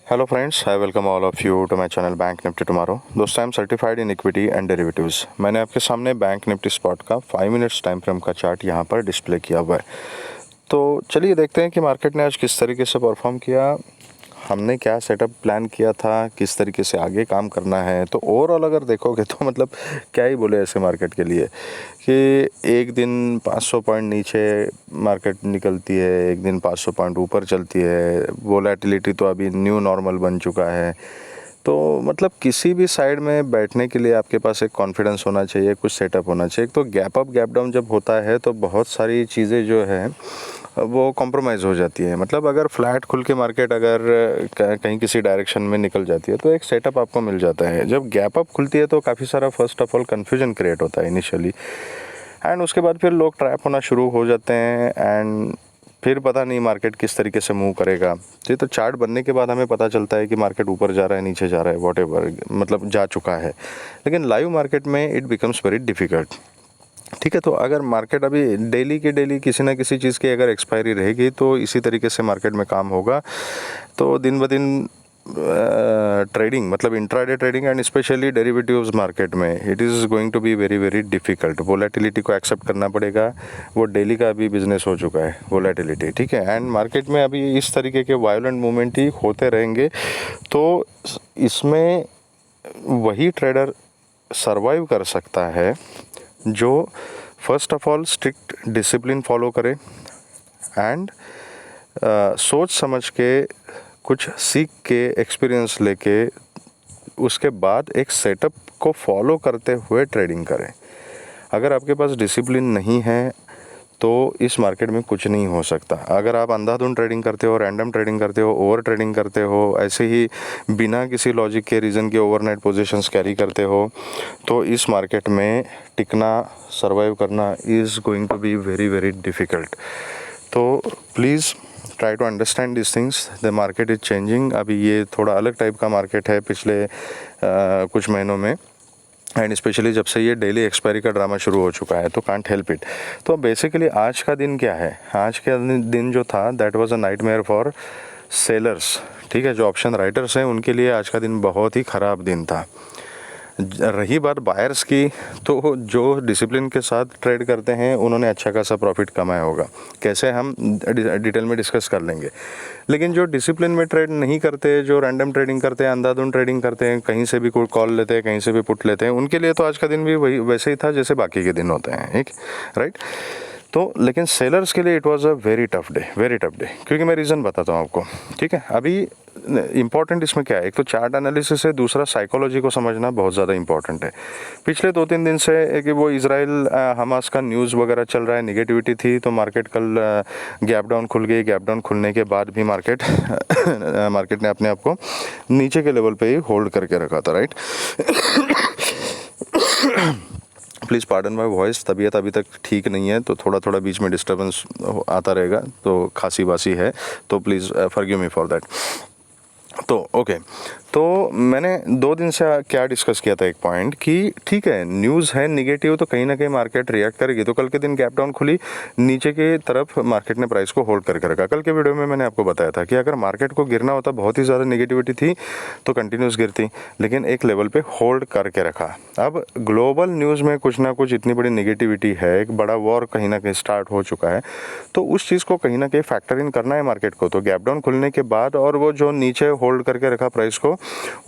Hello friends, I welcome all of you to my channel Bank Nifty Tomorrow. दोस्तों I am certified in equity and derivatives. मैंने आपके सामने bank Nifty spot का 5 minutes time frame का chart यहाँ पर display किया हुआ है। तो चलिए देखते हैं कि मार्केट ने आज किस तरीके से परफॉर्म किया, हमने क्या सेटअप प्लान किया था, किस तरीके से आगे काम करना है। तो ओवरऑल अगर देखोगे तो मतलब क्या ही बोले ऐसे मार्केट के लिए कि एक दिन 500 पॉइंट नीचे मार्केट निकलती है, एक दिन 500 पॉइंट ऊपर चलती है। वोलेटिलिटी तो अभी न्यू नॉर्मल बन चुका है। तो मतलब किसी भी साइड में बैठने के लिए आपके पास एक कॉन्फिडेंस होना चाहिए, कुछ सेटअप होना चाहिए। तो गैप अप गैप डाउन जब होता है तो बहुत सारी चीज़ें जो है वो कॉम्प्रोमाइज़ हो जाती है। मतलब अगर फ्लैट खुल के मार्केट अगर कहीं किसी डायरेक्शन में निकल जाती है तो एक सेटअप आपको मिल जाता है। जब गैप अप खुलती है तो काफ़ी सारा first of all confusion create होता है इनिशियली, एंड उसके बाद फिर लोग ट्रैप होना शुरू हो जाते हैं एंड फिर पता नहीं मार्केट किस तरीके से मूव करेगा। तो चार्ट बनने के बाद हमें पता चलता है कि मार्केट ऊपर जा रहा है, नीचे जा रहा है, वॉटेवर मतलब जा चुका है। लेकिन लाइव मार्केट में इट बिकम्स वेरी डिफ़िकल्ट। ठीक है, तो अगर मार्केट अभी डेली के डेली किसी ना किसी चीज़ की अगर एक्सपायरी रहेगी तो इसी तरीके से मार्केट में काम होगा। तो दिन ब दिन ट्रेडिंग मतलब intraday trading and specially derivatives market में it is going to be very very difficult. Volatility को एक्सेप्ट करना पड़ेगा। वो डेली का अभी बिजनेस हो चुका है वोलेटिलिटी। ठीक है, एंड मार्केट में अभी इस तरीके के वायलेंट मूवमेंट ही होते रहेंगे। तो इसमें वही ट्रेडर सरवाइव कर सकता है जो first of all strict discipline follow करे एंड सोच समझ के कुछ सीख के एक्सपीरियंस लेके उसके बाद एक सेटअप को फॉलो करते हुए ट्रेडिंग करें। अगर आपके पास डिसिप्लिन नहीं है तो इस मार्केट में कुछ नहीं हो सकता। अगर आप अंधाधुंध ट्रेडिंग करते हो, रैंडम ट्रेडिंग करते हो, ओवर ट्रेडिंग करते हो, ऐसे ही बिना किसी लॉजिक के रीज़न के ओवरनाइट पोजीशंस कैरी करते हो तो इस मार्केट में टिकना, सर्वाइव करना is going to be very very difficult. तो please try to understand this things. The market is changing. अभी ये थोड़ा अलग टाइप का मार्केट है पिछले कुछ महीनों में, एंड स्पेशली जब से ये डेली एक्सपायरी का ड्रामा शुरू हो चुका है तो कांट हेल्प इट। तो बेसिकली आज का दिन क्या है, आज का दिन जो था that was a nightmare for sellers. ठीक है, जो ऑप्शन राइटर्स हैं उनके लिए आज का दिन बहुत ही ख़राब दिन था। रही बात बायर्स की, तो जो डिसिप्लिन के साथ ट्रेड करते हैं उन्होंने अच्छा खासा प्रॉफिट कमाया होगा। कैसे हम डिटेल में डिस्कस कर लेंगे। लेकिन जो डिसिप्लिन में ट्रेड नहीं करते, जो रैंडम ट्रेडिंग करते हैं, अंधाधुंध ट्रेडिंग करते हैं, कहीं से भी कोई कॉल लेते हैं, कहीं से भी पुट लेते हैं, उनके लिए तो आज का दिन भी वही वैसे ही था जैसे बाकी के दिन होते हैं। एक राइट। तो लेकिन सेलर्स के लिए it was a very tough day, very tough day. क्योंकि मैं रीज़न बताता हूँ आपको। ठीक है, अभी इंपॉर्टेंट इसमें क्या है, एक तो चार्ट एनालिसिस है, दूसरा साइकोलॉजी को समझना बहुत ज़्यादा इंपॉर्टेंट है। पिछले 2-3 दिन से कि वो इजराइल हमास का न्यूज़ वगैरह चल रहा है, निगेटिविटी थी, तो मार्केट कल गैप डाउन खुल गई। गैप डाउन खुलने के बाद भी मार्केट मार्केट ने अपने आप को नीचे के लेवल पे ही होल्ड करके रखा था। Right. Please pardon my voice, तबीयत अभी तक ठीक नहीं है तो थोड़ा थोड़ा बीच में डिस्टर्बेंस आता रहेगा, तो खांसी बासी है, तो please forgive me for that. तो ओके, तो मैंने 2 दिन से क्या डिस्कस किया था, एक पॉइंट कि ठीक है न्यूज़ है निगेटिव तो कहीं ना कहीं मार्केट रिएक्ट करेगी। तो कल के दिन गैप डाउन खुली, नीचे की तरफ मार्केट ने प्राइस को होल्ड करके रखा। कल के वीडियो में मैंने आपको बताया था कि अगर मार्केट को गिरना होता, बहुत ही ज़्यादा निगेटिविटी थी तो कंटिन्यूस गिरती, लेकिन एक लेवल पे होल्ड करके रखा। अब ग्लोबल न्यूज़ में कुछ ना कुछ इतनी बड़ी निगेटिविटी है, एक बड़ा वॉर कहीं ना कहीं स्टार्ट हो चुका है, तो उस चीज़ को कहीं ना कहीं फैक्टर इन करना है मार्केट को। तो गैप डाउन खुलने के बाद और वो जो नीचे होल्ड करके रखा प्राइस को,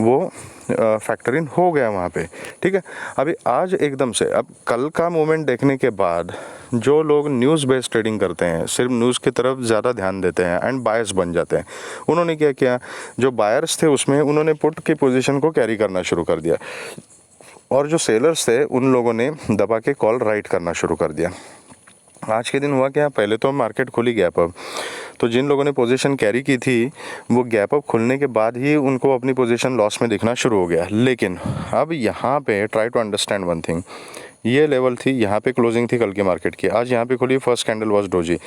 वो फैक्टर इन हो गया वहाँ पे। ठीक है, अभी आज एकदम से, अब कल का मूवमेंट देखने के बाद जो लोग न्यूज़ बेस्ड ट्रेडिंग करते हैं, सिर्फ न्यूज़ की तरफ ज़्यादा ध्यान देते हैं एंड बायर्स बन जाते हैं, उन्होंने क्या किया, जो बायर्स थे उसमें उन्होंने पुट की पोजीशन को कैरी करना शुरू कर दिया, और जो सेलर्स थे उन लोगों ने दबा के कॉल राइट करना शुरू कर दिया। आज के दिन हुआ क्या, पहले तो मार्केट खुली गैप अप, तो जिन लोगों ने पोजीशन कैरी की थी वो गैप अप खुलने के बाद ही उनको अपनी पोजीशन लॉस में दिखना शुरू हो गया। लेकिन अब यहाँ पे try to understand one thing, ये लेवल थी, यहाँ पे क्लोजिंग थी कल की मार्केट की, आज यहाँ पे खुली, फर्स्ट कैंडल वाज डोजी,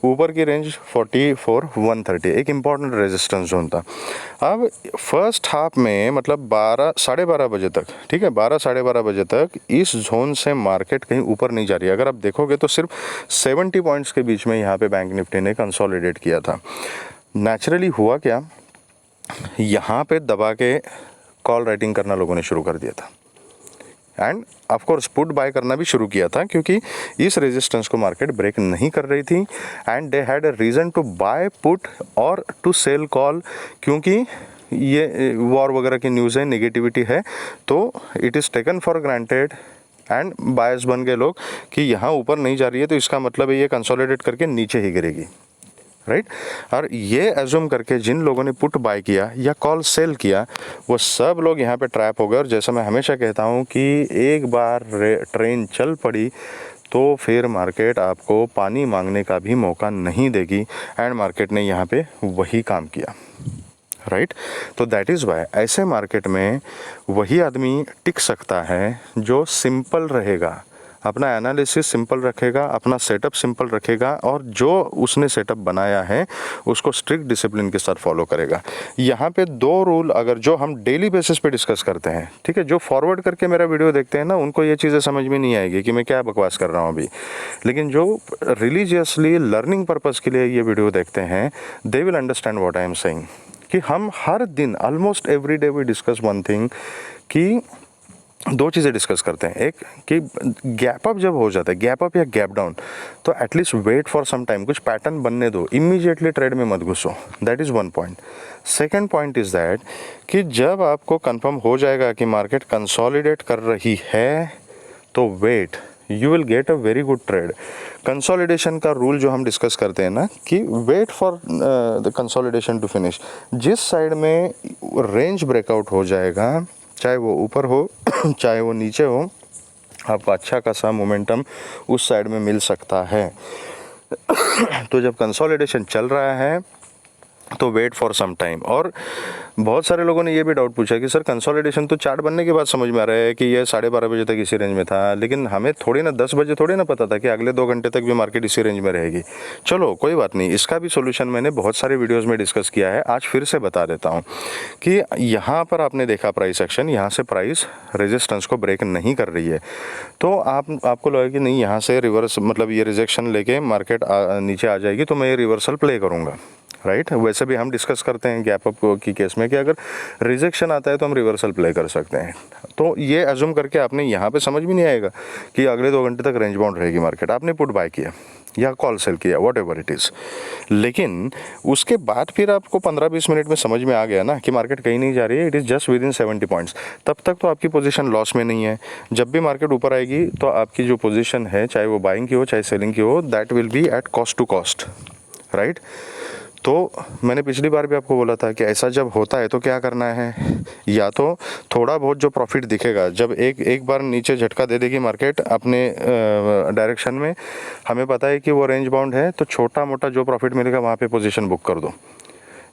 ऊपर की रेंज 44,130, एक इंपॉर्टेंट रेजिस्टेंस जोन था। अब फर्स्ट हाफ में मतलब 12-12:30 बजे तक, ठीक है, 12-12:30 बजे तक इस जोन से मार्केट कहीं ऊपर नहीं जा रही है। अगर आप देखोगे तो सिर्फ 70 पॉइंट्स के बीच में यहाँ पे बैंक निफ्टी ने कंसोलिडेट किया था। नेचुरली हुआ क्या यहाँ पे दबा के कॉल राइटिंग करना लोगों ने शुरू कर दिया था end of course put buy करना भी शुरू किया था, क्योंकि इस रेजिस्टेंस को मार्केट ब्रेक नहीं कर रही थी and they had a reason to buy put or to sell call, क्योंकि ये वॉर वगैरह की न्यूज़ है, नेगेटिविटी है, तो it is taken for granted and buyers बन गए लोग कि यहाँ ऊपर नहीं जा रही है तो इसका मतलब है ये कंसोलिडेट करके नीचे ही गिरेगी, राइट। और ये एज्यूम करके जिन लोगों ने पुट बाय किया या कॉल सेल किया वो सब लोग यहाँ पे ट्रैप हो गए। और जैसा मैं हमेशा कहता हूँ कि एक बार ट्रेन चल पड़ी तो फिर मार्केट आपको पानी मांगने का भी मौका नहीं देगी एंड मार्केट ने यहाँ पे वही काम किया, राइट। तो दैट इज़ वाई ऐसे मार्केट में वही आदमी टिक सकता है जो सिंपल रहेगा, अपना एनालिसिस सिंपल रखेगा, अपना सेटअप सिंपल रखेगा और जो उसने सेटअप बनाया है उसको स्ट्रिक्ट डिसिप्लिन के साथ फॉलो करेगा। यहाँ पे 2 रूल अगर जो हम डेली बेसिस पे डिस्कस करते हैं, ठीक है, जो फॉरवर्ड करके मेरा वीडियो देखते हैं ना उनको ये चीज़ें समझ में नहीं आएगी कि मैं क्या बकवास कर रहा हूँ अभी, लेकिन जो रिलीजियसली लर्निंग पर्पज़ के लिए ये वीडियो देखते हैं they will understand what I am saying. कि हम हर दिन almost every day we discuss one thing कि 2 चीज़ें डिस्कस करते हैं। एक कि गैप अप जब हो जाता है, गैप अप या गैप डाउन, तो at least wait for some time, कुछ पैटर्न बनने दो, इमीडिएटली ट्रेड में मत घुसो। That is one point. Second point is that कि जब आपको कंफर्म हो जाएगा कि मार्केट कंसोलिडेट कर रही है तो wait, you will get a very good trade. Consolidation का रूल जो हम डिस्कस करते हैं ना कि wait for the consolidation to finish. जिस साइड में रेंज ब्रेकआउट हो जाएगा, चाहे वो ऊपर हो चाहे वो नीचे हो, आपको अच्छा खासा मोमेंटम उस साइड में मिल सकता है। तो जब कंसोलिडेशन चल रहा है तो वेट फॉर सम टाइम। और बहुत सारे लोगों ने ये भी डाउट पूछा कि सर कंसोलिडेशन तो चार्ट बनने के बाद समझ में आ रहा है कि ये 12:30 बजे तक इसी रेंज में था, लेकिन हमें थोड़ी ना 10 बजे थोड़ी ना पता था कि अगले 2 घंटे तक भी मार्केट इसी रेंज में रहेगी। चलो कोई बात नहीं, इसका भी सोल्यूशन मैंने बहुत सारे वीडियोज़ में डिस्कस किया है, आज फिर से बता देता हूँ कि यहाँ पर आपने देखा प्राइस एक्शन, यहाँ से प्राइस रेजिस्टेंस को ब्रेक नहीं कर रही है, तो आपको लगा कि नहीं यहाँ से रिवर्स मतलब ये रिजेक्शन लेके मार्केट नीचे आ जाएगी तो मैं ये रिवर्सल प्ले करूँगा, राइट। वैसे भी हम डिस्कस करते हैं गैप अप की केस में कि अगर रिजेक्शन आता है तो हम रिवर्सल प्ले कर सकते हैं। तो ये एज्यूम करके आपने यहाँ पे समझ भी नहीं आएगा कि अगले 2 घंटे तक रेंज बाउंड रहेगी मार्केट, आपने पुट बाय किया या कॉल सेल किया, वॉट एवर इट इज़। लेकिन उसके बाद फिर आपको 15-20 मिनट में समझ में आ गया ना कि मार्केट कहीं नहीं जा रही है, it is just with in 70 points, तब तक तो आपकी पोजीशन लॉस में नहीं है। जब भी मार्केट ऊपर आएगी तो आपकी जो पोजीशन है, चाहे वो बाइंग की हो चाहे सेलिंग की हो, that will be at cost to cost, right. तो मैंने पिछली बार भी आपको बोला था कि ऐसा जब होता है तो क्या करना है, या तो थोड़ा बहुत जो प्रॉफिट दिखेगा, जब एक बार नीचे झटका दे देगी मार्केट अपने डायरेक्शन में, हमें पता है कि वो रेंज बाउंड है, तो छोटा मोटा जो प्रॉफिट मिलेगा वहाँ पे पोजीशन बुक कर दो।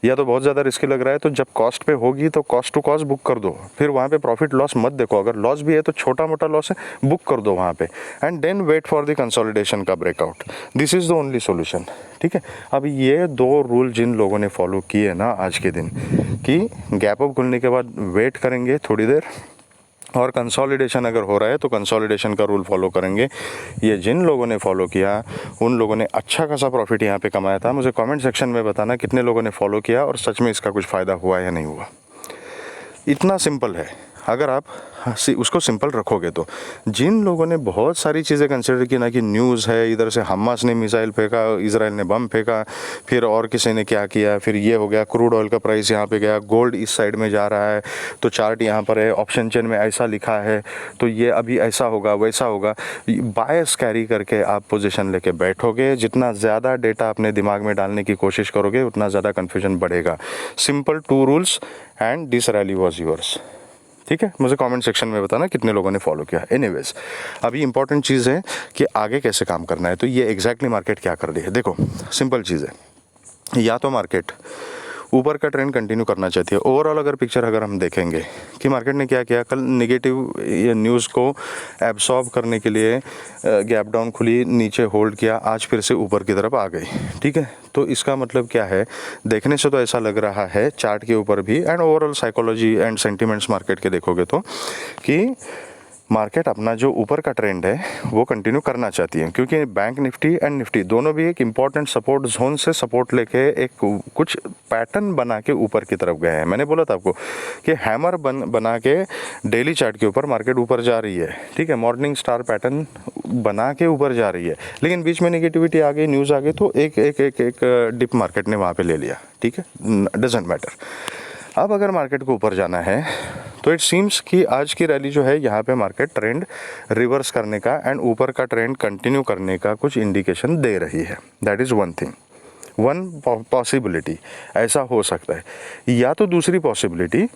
या तो बहुत ज़्यादा रिस्की लग रहा है तो जब कॉस्ट पे होगी तो कॉस्ट टू कॉस्ट बुक कर दो, फिर वहाँ पे प्रॉफिट लॉस मत देखो, अगर लॉस भी है तो छोटा मोटा लॉस है बुक कर दो वहाँ पे, and then wait for the consolidation का breakout. This is the only solution, ठीक है। अब ये 2 रूल जिन लोगों ने फॉलो किए ना आज के दिन, कि गैप अप खुलने के बाद वेट करेंगे थोड़ी देर और कंसोलिडेशन अगर हो रहा है तो कंसोलिडेशन का रूल फॉलो करेंगे, ये जिन लोगों ने फॉलो किया उन लोगों ने अच्छा खासा प्रॉफिट यहाँ पे कमाया था। मुझे कमेंट सेक्शन में बताना कितने लोगों ने फॉलो किया और सच में इसका कुछ फ़ायदा हुआ या नहीं हुआ। इतना सिंपल है, अगर आप उसको सिंपल रखोगे तो। जिन लोगों ने बहुत सारी चीज़ें कंसिडर की ना कि न्यूज़ है, इधर से हमास ने मिसाइल फेंका, इजराइल ने बम फेंका, फिर और किसी ने क्या किया, फिर ये हो गया, क्रूड ऑयल का प्राइस यहाँ पे गया, गोल्ड इस साइड में जा रहा है, तो चार्ट यहाँ पर है, ऑप्शन चेन में ऐसा लिखा है तो ये अभी ऐसा होगा वैसा होगा, बायस कैरी करके आप पोजीशन लेके बैठोगे, जितना ज़्यादा डेटा अपने दिमाग में डालने की कोशिश करोगे उतना ज़्यादा कन्फ्यूजन बढ़ेगा। Simple 2 rules and this rally was yours, ठीक है। मुझे कमेंट सेक्शन में बताना कितने लोगों ने फॉलो किया। एनीवेज, अभी इंपॉर्टेंट चीज़ है कि आगे कैसे काम करना है। तो ये एग्जैक्टली मार्केट क्या कर रही है, देखो सिंपल चीज़ है, या तो मार्केट ऊपर का ट्रेंड कंटिन्यू करना चाहती है। ओवरऑल अगर पिक्चर अगर हम देखेंगे कि मार्केट ने क्या किया, कल नेगेटिव न्यूज़ को एब्सॉर्ब करने के लिए गैप डाउन खुली, नीचे होल्ड किया, आज फिर से ऊपर की तरफ आ गई, ठीक है। तो इसका मतलब क्या है, देखने से तो ऐसा लग रहा है चार्ट के ऊपर भी and overall psychology and sentiments market के देखोगे तो कि मार्केट अपना जो ऊपर का ट्रेंड है वो कंटिन्यू करना चाहती है, क्योंकि बैंक निफ्टी एंड निफ्टी दोनों भी एक इम्पॉर्टेंट सपोर्ट जोन से सपोर्ट लेके एक कुछ पैटर्न बना के ऊपर की तरफ गए हैं। मैंने बोला था आपको कि हैमर बना के डेली चार्ट के ऊपर मार्केट ऊपर जा रही है, ठीक है, मॉर्निंग स्टार पैटर्न बना के ऊपर जा रही है, लेकिन बीच में नेगेटिविटी आ गई, न्यूज़ आ गई, तो एक डिप मार्केट ने वहाँ पे ले लिया, ठीक है, डजेंट मैटर। अब अगर मार्केट को ऊपर जाना है तो इट सीम्स कि आज की रैली जो है यहाँ पे मार्केट ट्रेंड रिवर्स करने का एंड ऊपर का ट्रेंड कंटिन्यू करने का कुछ इंडिकेशन दे रही है। That is one thing, one possibility ऐसा हो सकता है। या तो दूसरी पॉसिबिलिटी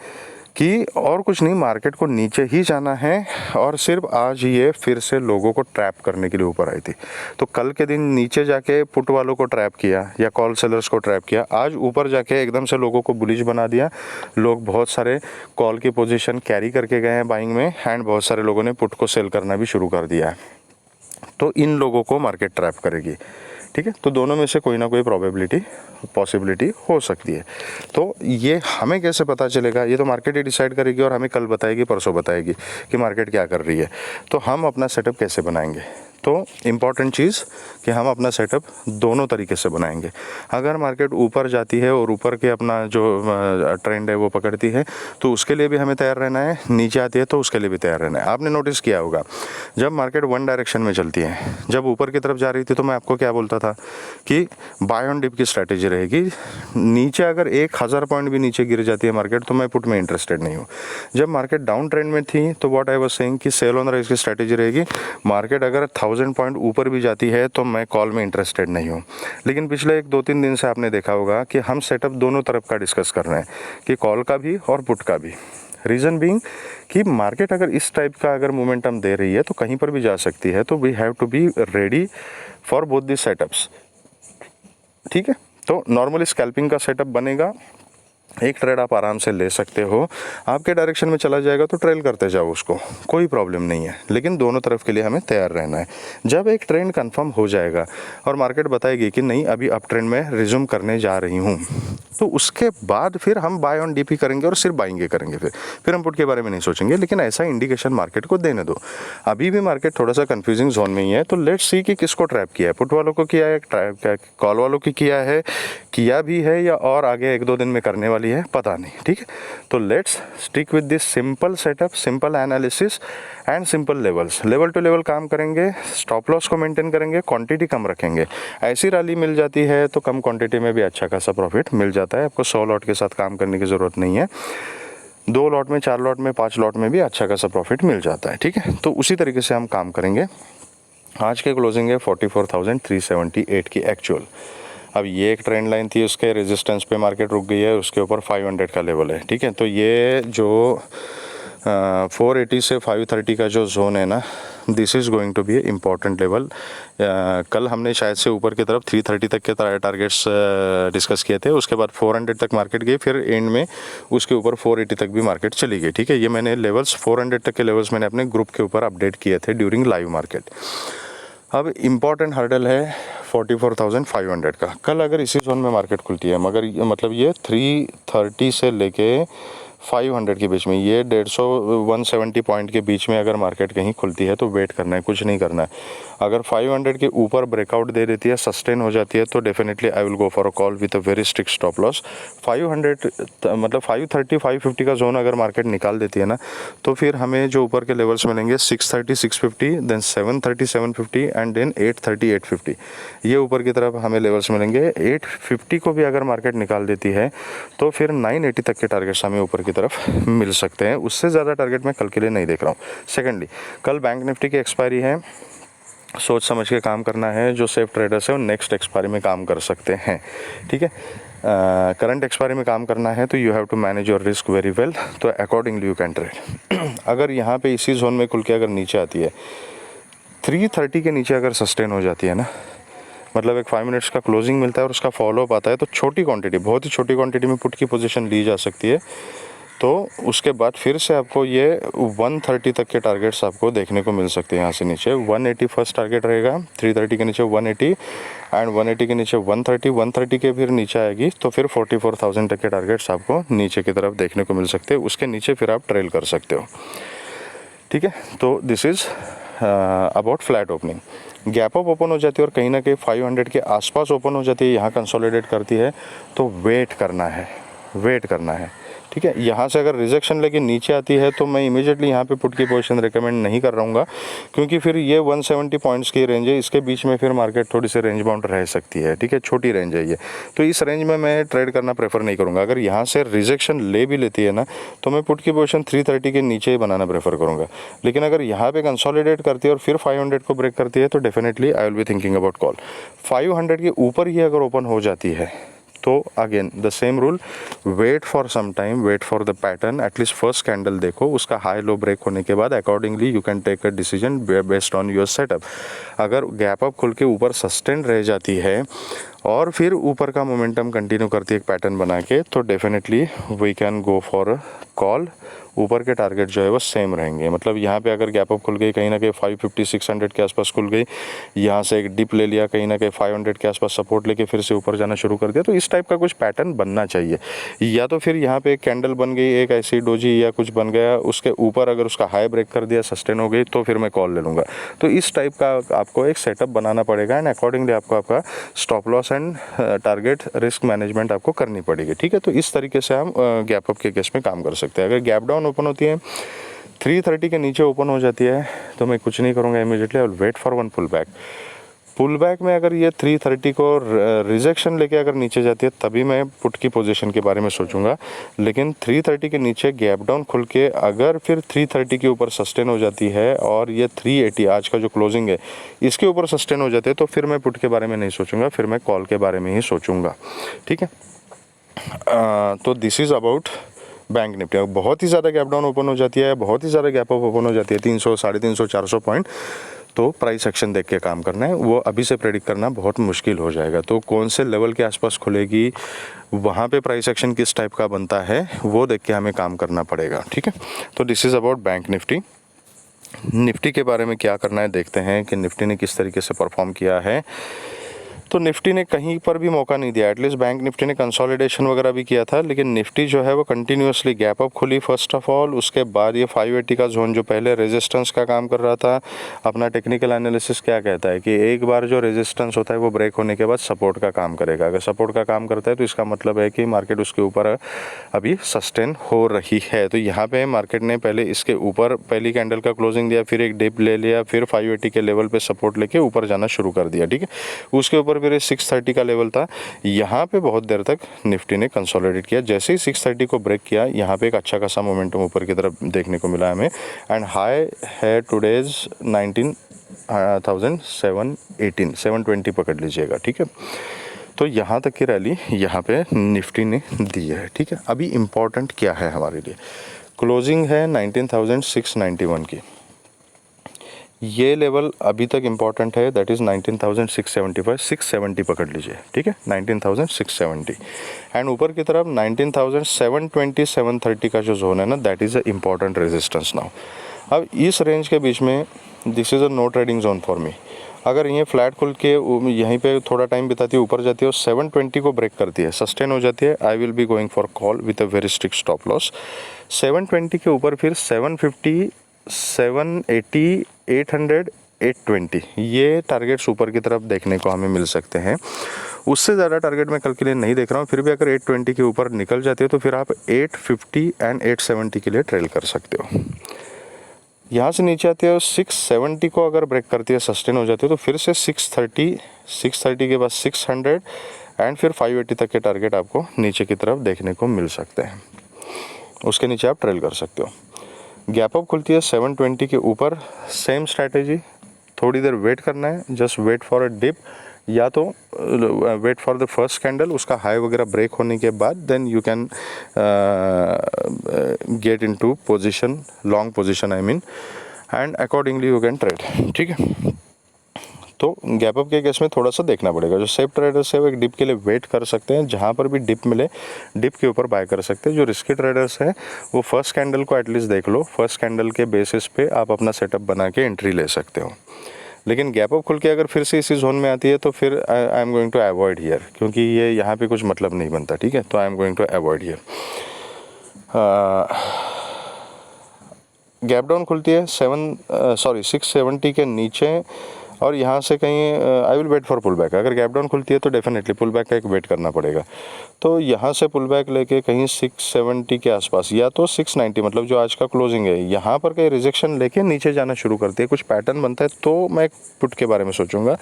कि और कुछ नहीं, मार्केट को नीचे ही जाना है और सिर्फ आज ये फिर से लोगों को ट्रैप करने के लिए ऊपर आई थी। तो कल के दिन नीचे जाके पुट वालों को ट्रैप किया या कॉल सेलर्स को ट्रैप किया, आज ऊपर जाके एकदम से लोगों को बुलिश बना दिया। लोग बहुत सारे कॉल की पोजीशन कैरी करके गए हैं बाइंग में एंड बहुत सारे लोगों ने पुट को सेल करना भी शुरू कर दिया है। तो इन लोगों को मार्केट ट्रैप करेगी, ठीक है। तो दोनों में से कोई ना कोई पॉसिबिलिटी हो सकती है। तो ये हमें कैसे पता चलेगा? ये तो मार्केट ही डिसाइड करेगी और हमें कल बताएगी, परसों बताएगी कि मार्केट क्या कर रही है। तो हम अपना सेटअप कैसे बनाएंगे? तो इम्पॉर्टेंट चीज़ कि हम अपना सेटअप दोनों तरीके से बनाएंगे। अगर मार्केट ऊपर जाती है और ऊपर के अपना जो ट्रेंड है वो पकड़ती है तो उसके लिए भी हमें तैयार रहना है, नीचे आती है तो उसके लिए भी तैयार रहना है। आपने नोटिस किया होगा जब मार्केट वन डायरेक्शन में चलती है, जब ऊपर की तरफ जा रही थी तो मैं आपको क्या बोलता था कि बाय ऑन डिप की स्ट्रैटेजी रहेगी। नीचे अगर 1000 पॉइंट भी नीचे गिर जाती है मार्केट तो मैं पुट में इंटरेस्टेड नहीं हूँ। जब मार्केट डाउन ट्रेंड में थी तो व्हाट आई वाज सेइंग कि सेल ऑन राइज की स्ट्रैटेजी रहेगी। मार्केट अगर 1000 पॉइंट ऊपर भी जाती है तो मैं कॉल में इंटरेस्टेड नहीं हूँ। लेकिन पिछले 1-2-3 दिन से आपने देखा होगा कि हम सेटअप दोनों तरफ का डिस्कस कर रहे हैं, कि कॉल का भी और पुट का भी। रीज़न बीइंग कि मार्केट अगर इस टाइप का अगर मोमेंटम दे रही है तो कहीं पर भी जा सकती है, तो we have to be ready for both the setups, ठीक है। तो नॉर्मली स्कैल्पिंग का सेटअप बनेगा, एक ट्रेड आप आराम से ले सकते हो, आपके डायरेक्शन में चला जाएगा तो ट्रेल करते जाओ, उसको कोई प्रॉब्लम नहीं है। लेकिन दोनों तरफ के लिए हमें तैयार रहना है। जब एक ट्रेंड कंफर्म हो जाएगा और मार्केट बताएगी कि नहीं अभी अप ट्रेंड में रिज्यूम करने जा रही हूँ, तो उसके बाद फिर हम बाय ऑन डीपी करेंगे और सिर्फ बाइंगे करेंगे। फिर हम पुट के बारे में नहीं सोचेंगे। लेकिन ऐसा इंडिकेशन मार्केट को देने दो। अभी भी मार्केट थोड़ा सा कंफ्यूजिंग जोन में ही है, तो लेट्स सी कि किसको ट्रैप किया है, पुट वालों को किया है, कॉल वालों की किया भी है या और आगे 1-2 दिन में करने वाली है, पता नहीं, ठीक है। तो let's stick with this simple setup, simple analysis and simple levels. Level to level काम करेंगे, स्टॉप लॉस को मेंटेन करेंगे, क्वांटिटी कम रखेंगे। ऐसी रैली मिल जाती है तो कम क्वांटिटी में भी अच्छा खासा प्रॉफिट मिल जाता है। आपको 100 लॉट के साथ काम करने की ज़रूरत नहीं है, 2 लॉट में, 4 लॉट में, 5 लॉट में भी अच्छा खासा प्रॉफिट मिल जाता है, ठीक है। तो उसी तरीके से हम काम करेंगे। आज के क्लोजिंग है 44,378 की एक्चुअल। अब ये एक ट्रेंड लाइन थी, उसके रेजिस्टेंस पे मार्केट रुक गई है, उसके ऊपर 500 का लेवल है, ठीक है। तो ये जो 480 से 530 का जो जोन है ना, this is going to be a important level. कल हमने शायद से ऊपर की तरफ 330 तक के टारगेट्स डिस्कस किए थे, उसके बाद 400 तक मार्केट गई, फिर एंड में उसके ऊपर 480 तक भी मार्केट चली गई, ठीक है। ये मैंने लेवल्स 400 तक के लेवल्स मैंने अपने ग्रुप के ऊपर अपडेट किए थे ड्यूरिंग लाइव मार्केट। अब इम्पॉर्टेंट हर्डल है 44,500 का। कल अगर इसी जोन में मार्केट खुलती है, मगर मतलब ये 330 से लेके 500 के बीच में, ये 150-170 पॉइंट के बीच में अगर मार्केट कहीं खुलती है तो वेट करना है, कुछ नहीं करना है। अगर 500 के ऊपर ब्रेकआउट दे देती है, सस्टेन हो जाती है, तो definitely I will go for a call with a very strict stop loss. 500 मतलब 530-550 का जोन अगर मार्केट निकाल देती है ना, तो फिर हमें जो ऊपर के लेवल्स मिलेंगे 630-650, देन 730-750 एंड देन 830-850, ये ऊपर की तरफ हमें लेवल्स मिलेंगे। 850 को भी अगर मार्केट निकाल देती है तो फिर 980 तक के टारगेट्स हमें ऊपर की तरफ मिल सकते हैं। उससे ज़्यादा टारगेट मैं कल के लिए नहीं देख रहा हूँ। सेकेंडली, कल बैंक निफ्टी की एक्सपायरी है, सोच समझ के काम करना है। जो सेफ ट्रेडर्स है वो नेक्स्ट एक्सपायरी में काम कर सकते हैं, ठीक है। करंट एक्सपायरी में काम करना है तो you have to manage your risk very well, तो अकॉर्डिंगली यू कैन ट्रेड। अगर यहाँ पे इसी जोन में खुल के अगर नीचे आती है, 330 के नीचे अगर सस्टेन हो जाती है ना, मतलब एक 5 मिनट्स का क्लोजिंग मिलता है और उसका फॉलोअप आता है, तो छोटी क्वांटिटी, बहुत ही छोटी क्वांटिटी में पुट की पोजीशन ली जा सकती है। तो उसके बाद फिर से आपको ये 130 तक के टारगेट्स आपको देखने को मिल सकते हैं। यहाँ से नीचे 180 फर्स्ट टारगेट रहेगा, 330 के नीचे 180 एंड 180 के नीचे 130 के फिर नीचे आएगी, तो फिर 44,000 तक के टारगेट्स आपको नीचे की तरफ देखने को मिल सकते हैं। उसके नीचे फिर आप ट्रेल कर सकते हो। ठीक है। तो this is about flat opening. Gap up open हो जाती है और कहीं ना कहीं 500 के आसपास ओपन हो जाती है, यहाँ कंसोलिडेट करती है, तो वेट करना है, वेट करना है। ठीक है, यहाँ से अगर रिजेक्शन लेके नीचे आती है तो मैं इमीडिएटली यहाँ पे पुट की पोजीशन रिकमेंड नहीं कर रहा हूँ, क्योंकि फिर ये 170 पॉइंट्स की रेंज है, इसके बीच में फिर मार्केट थोड़ी सी रेंज बाउंड रह सकती है। ठीक है, छोटी रेंज है ये, तो इस रेंज में मैं ट्रेड करना प्रेफर नहीं करूँगा। अगर यहाँ से रिजेक्शन ले भी लेती है ना, तो मैं पुट की पोजीशन 330 के नीचे ही बनाना प्रेफर करूँगा। लेकिन अगर यहाँ पे कंसोलिडेट करती है और फिर 500 को ब्रेक करती है तो definitely I will be thinking about call. 500 के ऊपर ही अगर ओपन हो जाती है तो again the same rule, wait for some time, wait for the pattern, at least first candle देखो, उसका हाई लो ब्रेक होने के बाद accordingly you can take a decision based on your setup. अगर गैप अप खुल के ऊपर सस्टेन रह जाती है और फिर ऊपर का मोमेंटम कंटिन्यू करती है एक पैटर्न बना के, तो definitely we can go for call. ऊपर के टारगेट जो है वो सेम रहेंगे। मतलब यहाँ पे अगर गैप अप खुल गई कहीं ना कहीं 550-600 के आसपास खुल गई, यहाँ से एक डिप ले लिया, कहीं ना कहीं 500 के आसपास सपोर्ट लेके फिर से ऊपर जाना शुरू कर दिया, तो इस टाइप का कुछ पैटर्न बनना चाहिए। या तो फिर यहाँ पे एक कैंडल बन गई, एक ऐसी डोजी या कुछ बन गया, उसके ऊपर अगर उसका हाई ब्रेक कर दिया, सस्टेन हो गई, तो फिर मैं कॉल ले लूँगा। तो इस टाइप का आपको एक सेटअप बनाना पड़ेगा एंड अकॉर्डिंगली आपको आपका stop loss and target risk management आपको करनी पड़ेगी। ठीक है, तो इस तरीके से हम गैप अप के केस में काम कर सकते हैं। अगर गैप डाउन ओपन होती है, 330 के नीचे ओपन हो जाती है, तो मैं कुछ नहीं करूँगा, immediately I will wait for one pull back. Pull back में अगर ये 330 को रिजेक्शन लेके अगर नीचे जाती है, तभी मैं पुट की पोजीशन के बारे में सोचूंगा। लेकिन 330 के नीचे गैप डाउन खुल के अगर फिर 330 के ऊपर सस्टेन हो जाती है और ये 380 आज का जो क्लोजिंग है इसके ऊपर सस्टेन हो जाते हैं, तो फिर मैं पुट के बारे में नहीं सोचूंगा, फिर मैं कॉल के बारे में ही सोचूंगा। ठीक है, तो this is about bank Nifty. बहुत ही ज़्यादा गैप डाउन ओपन हो जाती है, बहुत ही ज़्यादा गैप अप ओपन हो जाती है, 300, 350, 400 पॉइंट, तो प्राइस एक्शन देख के काम करना है। वो अभी से प्रेडिक्ट करना बहुत मुश्किल हो जाएगा। तो कौन से लेवल के आसपास खुलेगी, वहाँ पे प्राइस एक्शन किस टाइप का बनता है, वो देख के हमें काम करना पड़ेगा। ठीक है, तो this is about bank Nifty. Nifty के बारे में क्या करना है देखते हैं कि निफ्टी ने किस तरीके से परफॉर्म किया है। तो निफ्टी ने कहीं पर भी मौका नहीं दिया। एटलीस्ट बैंक निफ्टी ने कंसोलिडेशन वगैरह भी किया था, लेकिन निफ्टी जो है वो कंटिन्यूसली गैप अप खुली फर्स्ट ऑफ ऑल। उसके बाद ये 580 का जोन जो पहले रेजिस्टेंस का काम कर रहा था, अपना टेक्निकल एनालिसिस क्या कहता है कि एक बार जो रेजिस्टेंस होता है वो ब्रेक होने के बाद सपोर्ट का काम करेगा। अगर सपोर्ट का काम करता है तो इसका मतलब है कि मार्केट उसके ऊपर अभी सस्टेन हो रही है। तो यहाँ पे मार्केट ने पहले इसके ऊपर पहली कैंडल का क्लोजिंग दिया, फिर एक डिप ले लिया, फिर 580 के लेवल पे सपोर्ट लेके ऊपर जाना शुरू कर दिया। ठीक है, उसके ऊपर फिर 630 का लेवल था, यहाँ पे बहुत देर तक निफ्टी ने कंसोलिडेट किया। जैसे ही 630 को ब्रेक किया, यहाँ पे एक अच्छा खासा मोमेंटम ऊपर की तरफ देखने को मिला हमें, एंड हाई है टुडेज 19,718, 720 पकड़ लीजिएगा। ठीक है, तो यहाँ तक की रैली यहाँ पे निफ्टी ने दी है। ठीक है, अभी इम्पॉर्टेंट क्या है हमारे लिए, क्लोजिंग है 19,691 की, ये लेवल अभी तक इम्पॉर्टेंट है, दैट इज़ 19,675, 670 पकड़ लीजिए। ठीक है, 19,670 एंड ऊपर की तरफ 19,720, 730 का जो जोन है ना, that is a important resistance now. अब इस रेंज के बीच में this is a no trading zone for me. अगर ये फ्लैट खुल के यहीं पे थोड़ा टाइम बिताती है, ऊपर जाती है और 720 को ब्रेक करती है, सस्टेन हो जाती है, I will be going for call with a very strict stop loss. 720 के ऊपर फिर 750, 780, 800, 820 ये टारगेट्स ऊपर की तरफ देखने को हमें मिल सकते हैं। उससे ज़्यादा टारगेट मैं कल के लिए नहीं देख रहा हूँ। फिर भी अगर 820 के ऊपर निकल जाती है तो फिर आप 850 एंड 870 के लिए ट्रेल कर सकते हो। यहाँ से नीचे आती है और 670 को अगर ब्रेक करती है, सस्टेन हो जाती है, तो फिर से 630 के बाद 600 एंड फिर 580 तक के टारगेट आपको नीचे की तरफ देखने को मिल सकते हैं। उसके नीचे आप ट्रेल कर सकते हो। गैप अप खुलती है 720 के ऊपर, सेम स्ट्रैटेजी, थोड़ी देर वेट करना है, just wait for a dip, या तो wait for the first candle, उसका हाई वगैरह ब्रेक होने के बाद then you can get into position, long position I mean, and accordingly you can trade. ठीक है, तो गैप अप के केस में थोड़ा सा देखना पड़ेगा। जो सेफ ट्रेडर्स है वो एक डिप के लिए वेट कर सकते हैं, जहाँ पर भी डिप मिले डिप के ऊपर बाय कर सकते हैं। जो रिस्की ट्रेडर्स हैं वो फर्स्ट कैंडल को एटलीस्ट देख लो, फर्स्ट कैंडल के बेसिस पे आप अपना सेटअप बना के एंट्री ले सकते हो। लेकिन गैप अप खुल के अगर फिर से इसी जोन में आती है तो फिर I am going to avoid here, क्योंकि ये यहाँ पे कुछ मतलब नहीं बनता। ठीक है, तो I am going to avoid here. Gap down खुलती है 670 के नीचे और यहाँ से कहीं I will wait for pull back. अगर गैप डाउन खुलती है तो डेफिनेटली पुल बैक का एक वेट करना पड़ेगा। तो यहाँ से पुल बैक लेके कहीं 670 के आसपास या तो 690 मतलब जो आज का क्लोजिंग है यहाँ पर कहीं रिजेक्शन लेके नीचे जाना शुरू करती है, कुछ पैटर्न बनता है तो मैं पुट के बारे में सोचूंगा।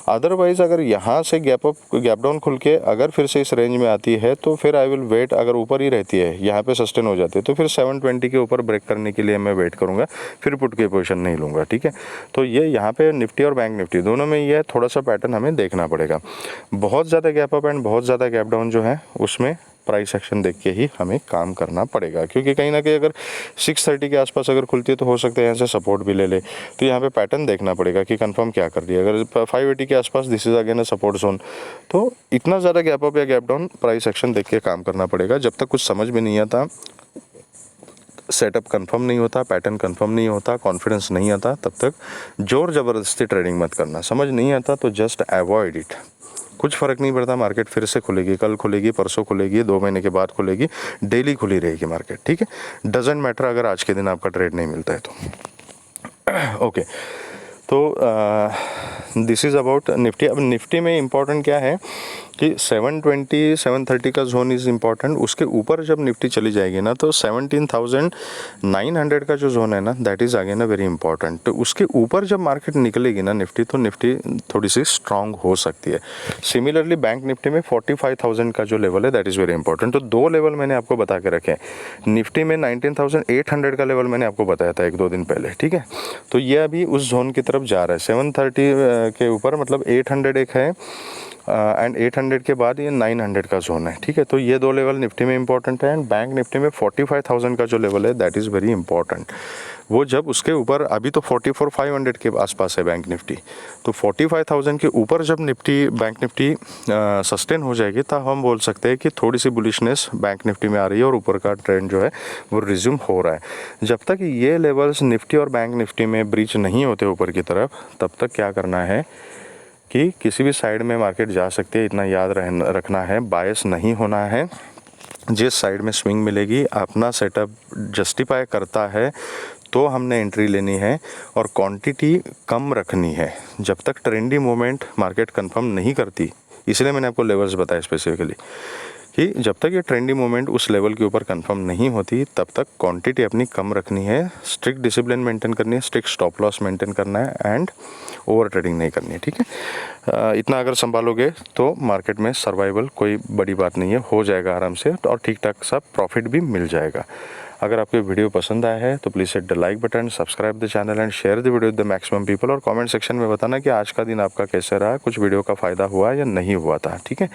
अदरवाइज़ अगर यहाँ से गैप डाउन खुल के अगर फिर से इस रेंज में आती है तो फिर आई विल वेट। अगर ऊपर ही रहती है यहाँ पे सस्टेन हो जाती है तो फिर 720 के ऊपर ब्रेक करने के लिए मैं वेट करूँगा, फिर पुट की पोजीशन नहीं लूँगा। ठीक है, तो ये यहाँ पे निफ्टी और बैंक निफ्टी दोनों में ये थोड़ा सा पैटर्न हमें देखना पड़ेगा। बहुत ज़्यादा गैप अप एंड बहुत ज़्यादा गैप डाउन जो है उसमें प्राइस एक्शन देख के ही हमें काम करना पड़ेगा, क्योंकि कहीं ना कहीं अगर 630 के आसपास अगर खुलती है तो हो सकता है यहाँ से सपोर्ट भी ले ले। तो यहाँ पे पैटर्न देखना पड़ेगा कि कंफर्म क्या कर रही है। अगर 580 के आसपास this is again a support zone, तो इतना ज़्यादा गैप अप या गैप डाउन प्राइस एक्शन देख के काम करना पड़ेगा। जब तक कुछ समझ में नहीं आता, सेटअप कंफर्म नहीं होता, पैटर्न कंफर्म नहीं होता, कॉन्फिडेंस नहीं आता, तब तक जोर ज़बरदस्ती ट्रेडिंग मत करना। समझ नहीं आता तो जस्ट अवॉइड इट। कुछ फ़र्क नहीं पड़ता, मार्केट फिर से खुलेगी, कल खुलेगी, परसों खुलेगी, 2 महीने के बाद खुलेगी, डेली खुली रहेगी मार्केट। ठीक है, डजेंट मैटर अगर आज के दिन आपका ट्रेड नहीं मिलता है तो ओके। तो दिस इज़ अबाउट निफ्टी। अब निफ्टी में इम्पॉर्टेंट क्या है कि 720 730 का जोन इज़ इम्पॉर्टेंट। उसके ऊपर जब निफ्टी चली जाएगी ना तो 17,900 का जो जोन है ना, that is again a very important. तो उसके ऊपर जब मार्केट निकलेगी ना निफ्टी, तो निफ्टी थोड़ी सी स्ट्रांग हो सकती है। सिमिलरली बैंक निफ्टी में 45,000 का जो लेवल है दैट इज़ वेरी इंपॉर्टेंट। तो 2 लेवल मैंने आपको बता के रखे हैं। निफ्टी में 19,800 का लेवल मैंने आपको बताया था 1-2 दिन पहले। ठीक है, तो ये अभी उस जोन की तरफ जा रहा है। 730 के ऊपर मतलब 800 एक है एंड 800 के बाद ये 900 का जोन है। ठीक है, तो ये 2 लेवल निफ्टी में इंपॉर्टेंट है। एंड बैंक निफ्टी में 45,000 का जो लेवल है दैट इज़ वेरी इंपॉर्टेंट। वो जब उसके ऊपर, अभी तो 44,500 के आसपास है बैंक निफ्टी, तो 45,000 के ऊपर जब निफ्टी बैंक निफ्टी सस्टेन हो जाएगी तब हम बोल सकते हैं कि थोड़ी सी बुलिशनेस बैंक निफ्टी में आ रही है और ऊपर का ट्रेंड जो है वो रिज्यूम हो रहा है। जब तक ये लेवल्स निफ्टी और बैंक निफ्टी में ब्रीच नहीं होते ऊपर की तरफ, तब तक क्या करना है कि किसी भी साइड में मार्केट जा सकती है, इतना याद रखना है। बायस नहीं होना है। जिस साइड में स्विंग मिलेगी, अपना सेटअप जस्टिफाई करता है तो हमने एंट्री लेनी है और क्वांटिटी कम रखनी है जब तक ट्रेंडी मूवमेंट मार्केट कंफर्म नहीं करती। इसलिए मैंने आपको लेवल्स बताए स्पेसिफिकली कि जब तक ये ट्रेंडी मूवमेंट उस लेवल के ऊपर कंफर्म नहीं होती तब तक क्वांटिटी अपनी कम रखनी है, स्ट्रिक्ट डिसिप्लिन मेंटेन करनी है, स्ट्रिक्ट स्टॉप लॉस मेंटेन करना है एंड ओवर ट्रेडिंग नहीं करनी है। ठीक है, इतना अगर संभालोगे तो मार्केट में सर्वाइवल कोई बड़ी बात नहीं है, हो जाएगा आराम से और ठीक ठाक सा प्रॉफिट भी मिल जाएगा। अगर आपको वीडियो पसंद आया है तो please hit the like button, subscribe the channel and share the video with the maximum people. और कमेंट सेक्शन में बताना कि आज का दिन आपका कैसे रहा, कुछ वीडियो का फ़ायदा हुआ या नहीं हुआ था। ठीक है,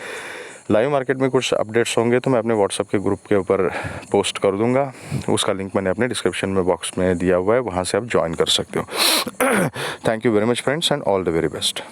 लाइव मार्केट में कुछ अपडेट्स होंगे तो मैं अपने व्हाट्सएप के ग्रुप के ऊपर पोस्ट कर दूंगा। उसका लिंक मैंने अपने डिस्क्रिप्शन में बॉक्स में दिया हुआ है, वहाँ से आप ज्वाइन कर सकते हो। Thank you very much friends and all the very best.